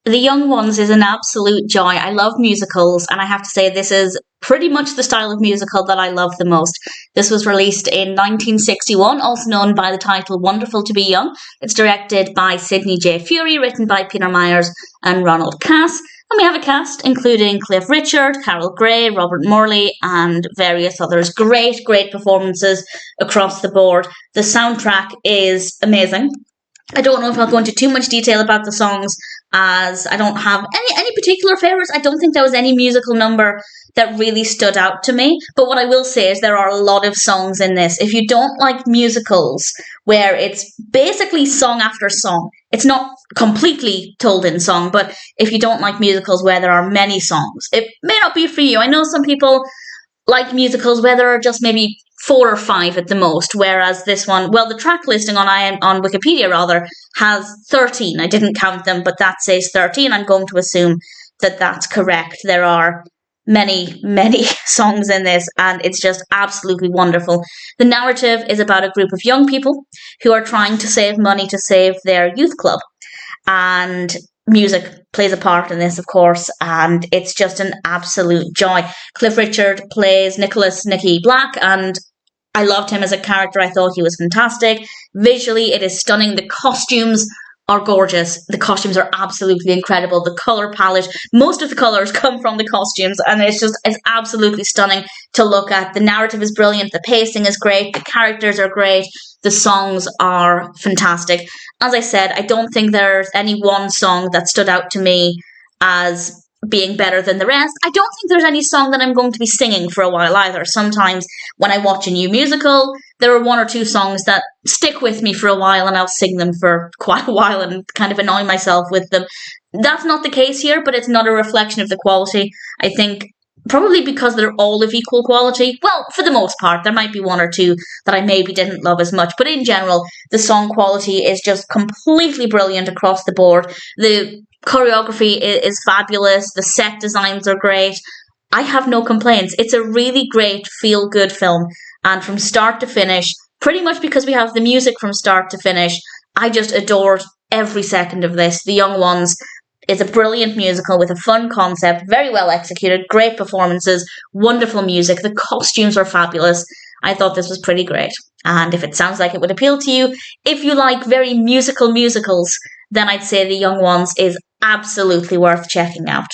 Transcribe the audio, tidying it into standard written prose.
The Young Ones is an absolute joy. I love musicals, and I have to say, this is pretty much the style of musical that I love the most. This was released in 1961, also known by the title Wonderful to Be Young. It's directed by Sidney J. Furie, written by Peter Myers and Ronald Cass. And we have a cast including Cliff Richard, Carole Gray, Robert Morley, and various others. Great, great performances across the board. The soundtrack is amazing. I don't know if I'll go into too much detail about the songs, as I don't have any particular favourites. I don't think there was any musical number that really stood out to me. But what I will say is there are a lot of songs in this. If you don't like musicals where it's basically song after song, it's not completely told in song, but if you don't like musicals where there are many songs, it may not be for you. I know some people like musicals where there are just maybe 4 or 5 at the most, whereas this one, well, the track listing on Wikipedia rather has 13. I didn't count them, but that says 13. I'm going to assume that that's correct. There are many, many songs in this, and it's just absolutely wonderful. The narrative is about a group of young people who are trying to save money to save their youth club, and music plays a part in this, of course, and it's just an absolute joy. Cliff Richard plays Nicky Black, and I loved him as a character. I thought he was fantastic. Visually, it is stunning. The costumes are gorgeous. The costumes are absolutely incredible. The colour palette, most of the colours come from the costumes, and it's absolutely stunning to look at. The narrative is brilliant. The pacing is great. The characters are great. The songs are fantastic. As I said, I don't think there's any one song that stood out to me as being better than the rest. I don't think there's any song that I'm going to be singing for a while either. Sometimes when I watch a new musical, there are 1 or 2 songs that stick with me for a while, and I'll sing them for quite a while and kind of annoy myself with them. That's not the case here, but it's not a reflection of the quality. I think probably because they're all of equal quality. Well, for the most part, there might be 1 or 2 that I maybe didn't love as much, but in general, the song quality is just completely brilliant across the board. The choreography is fabulous. The set designs are great. I have no complaints. It's a really great feel-good film, and from start to finish, pretty much because we have the music from start to finish, I just adored every second of this. The Young Ones is a brilliant musical with a fun concept, very well executed, great performances, wonderful music. The costumes are fabulous. I thought this was pretty great. And if it sounds like it would appeal to you, if you like very musical musicals, then I'd say The Young Ones is absolutely worth checking out.